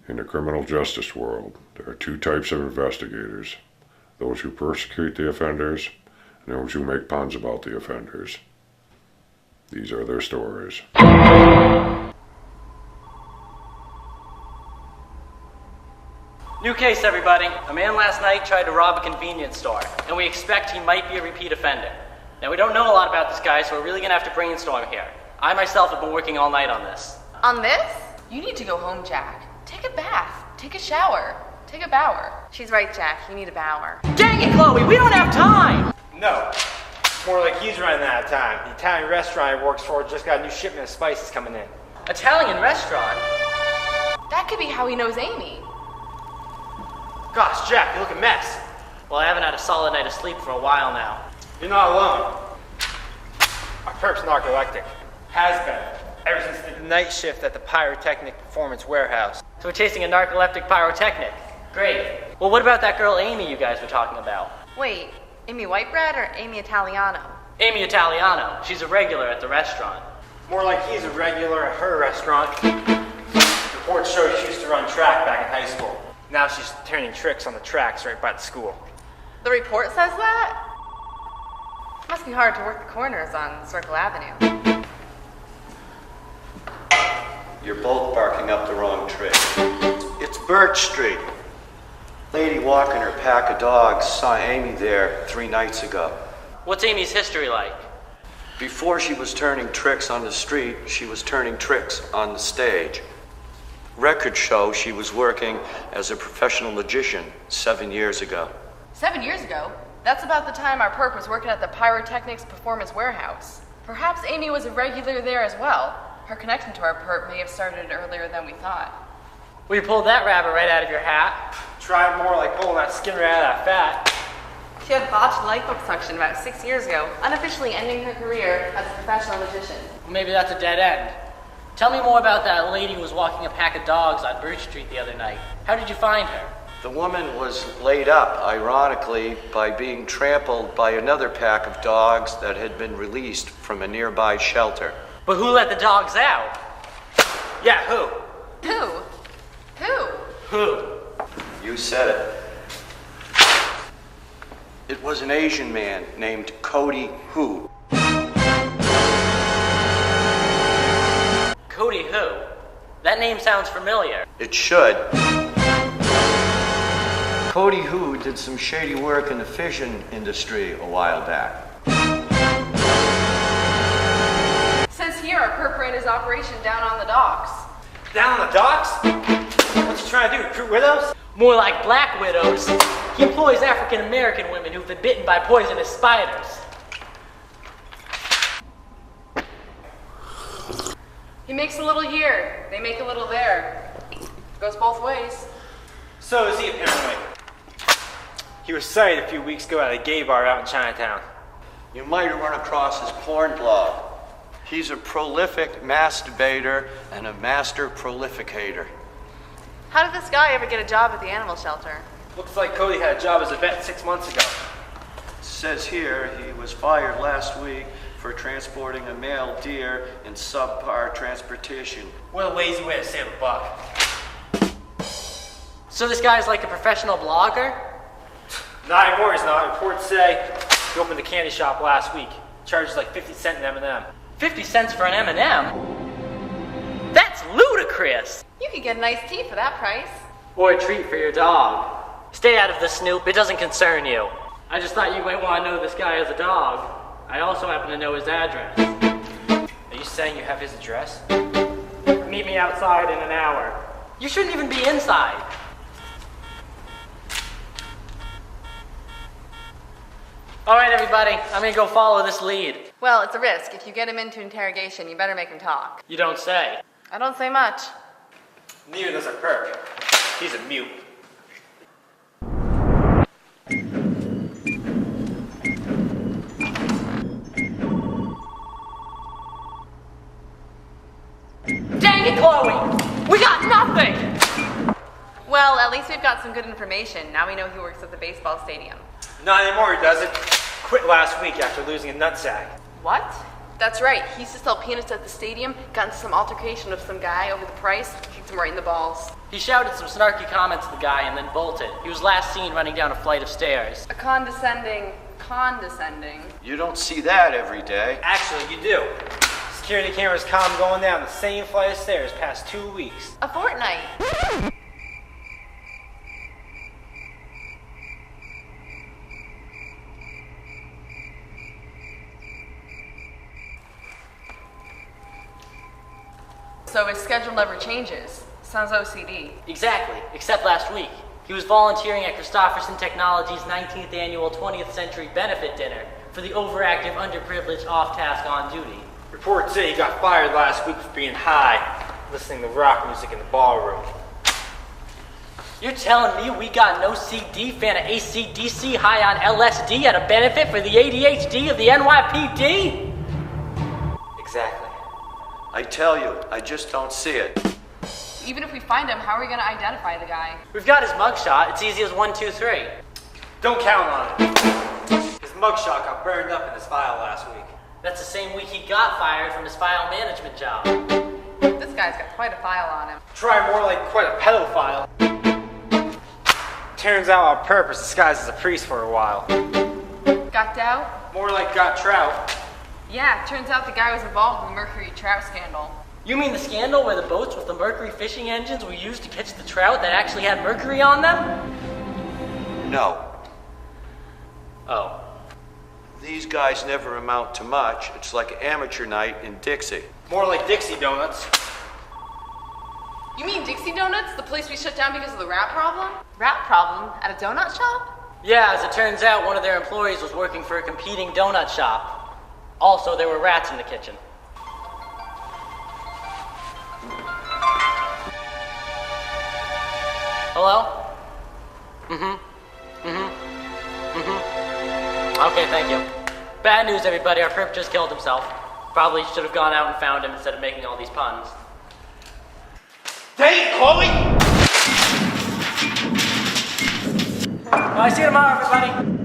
In the criminal justice world, there are two types of investigators: those who persecute the offenders and those who make puns about the offenders. These are their stories. New case, everybody. A man last night tried to rob a convenience store, and we expect he might be a repeat offender. Now, we don't know a lot about this guy, so we're really gonna have to brainstorm here. I myself have been working all night on this. On this? You need to go home, Jack. Take a bath. Take a shower. Take a bower. She's right, Jack. You need a bower. Dang it, Chloe! We don't have time! No. More like he's running out of time. The Italian restaurant he works for just got a new shipment of spices coming in. Italian restaurant? That could be how he knows Amy. Gosh, Jack, you look a mess. Well, I haven't had a solid night of sleep for a while now. You're not alone. Our perp's narcoleptic. Has been. Ever since the night shift at the Pyrotechnic Performance Warehouse. So we're chasing a narcoleptic pyrotechnic. Great. Well, what about that girl Amy you guys were talking about? Wait, Amy Whitebread or Amy Italiano? Amy Italiano. She's a regular at the restaurant. More like he's a regular at her restaurant. Reports show she used to run track back in high school. Now she's turning tricks on the tracks right by the school. The report says that? Must be hard to work the corners on Circle Avenue. You're both barking up the wrong tree. It's Birch Street. Lady walking her pack of dogs saw Amy there 3 nights ago. What's Amy's history like? Before she was turning tricks on the street, she was turning tricks on the stage. Records show she was working as a professional magician 7 years ago. 7 years ago? That's about the time our perp was working at the Pyrotechnics Performance Warehouse. Perhaps Amy was a regular there as well. Her connection to our perp may have started earlier than we thought. Well, you pulled that rabbit right out of your hat. Try more like pulling that skin right out of that fat. She had botched liposuction about 6 years ago, unofficially ending her career as a professional magician. Well, maybe that's a dead end. Tell me more about that lady who was walking a pack of dogs on Birch Street the other night. How did you find her? The woman was laid up, ironically, by being trampled by another pack of dogs that had been released from a nearby shelter. But who let the dogs out? Yeah, who? Who? Who? Who? You said it. It was an Asian man named Cody Hu. Cody who? That name sounds familiar. It should. Cody Hu did some shady work in the fishing industry a while back. Says here our perp ran his operation down on the docks. Down on the docks? What's he trying to do, recruit widows? More like black widows. He employs African American women who've been bitten by poisonous spiders. He makes a little here, they make a little there. Goes both ways. So is he apparently. He was sighted a few weeks ago at a gay bar out in Chinatown. You might have run across his porn blog. He's a prolific masturbator and a master prolificator. How did this guy ever get a job at the animal shelter? Looks like Cody had a job as a vet 6 months ago. It says here he was fired last week for transporting a male deer in subpar transportation. What a lazy way to save a buck. So this guy's like a professional blogger? Not anymore, he's not. Reports say he opened a candy shop last week. Charges like 50 cents an M&M. 50 cents for an M&M? That's ludicrous! You could get an iced tea for that price. Or a treat for your dog. Stay out of this, Snoop. It doesn't concern you. I just thought you might want to know this guy as a dog. I also happen to know his address. Are you saying you have his address? Meet me outside in an hour. You shouldn't even be inside. All right, everybody. I'm gonna go follow this lead. Well, it's a risk. If you get him into interrogation, you better make him talk. You don't say. I don't say much. Neither does our perp. He's a mute. Dang it, Chloe! We got nothing! Well, at least we've got some good information. Now we know he works at the baseball stadium. Not anymore, he doesn't. Quit last week after losing a nutsack. What? That's right. He used to sell peanuts at the stadium, got into some altercation with some guy over the price, kicked him right in the balls. He shouted some snarky comments at the guy and then bolted. He was last seen running down a flight of stairs. A condescending. You don't see that every day. Actually, you do. Security cameras caught him going down the same flight of stairs past 2 weeks. A fortnight. So his schedule never changes. Sounds OCD. Exactly, except last week. He was volunteering at Christofferson Technologies' 19th annual 20th Century Benefit Dinner for the overactive, underprivileged, off-task, on-duty. Reports say he got fired last week for being high, listening to rock music in the ballroom. You're telling me we got no CD fan of AC/DC high on LSD at a benefit for the ADHD of the NYPD? Exactly. I tell you, I just don't see it. Even if we find him, how are we going to identify the guy? We've got his mugshot. It's easy as 1, 2, 3. Don't count on it. His mugshot got burned up in his file last week. That's the same week he got fired from his file management job. This guy's got quite a file on him. Try more like quite a pedophile. Turns out our purpose disguised as a priest for a while. Got doubt? More like got trout. Yeah, turns out the guy was involved in the Mercury trout scandal. You mean the scandal where the boats with the mercury fishing engines were used to catch the trout that actually had mercury on them? No. Oh. These guys never amount to much. It's like amateur night in Dixie. More like Dixie Donuts. You mean Dixie Donuts, the place we shut down because of the rat problem? Rat problem? At a donut shop? Yeah, as it turns out, one of their employees was working for a competing donut shop. Also, there were rats in the kitchen. Hello? Okay, thank you. Bad news, everybody. Our perp just killed himself. Probably should have gone out and found him instead of making all these puns. Dang, Chloe! Well, I see you tomorrow, everybody.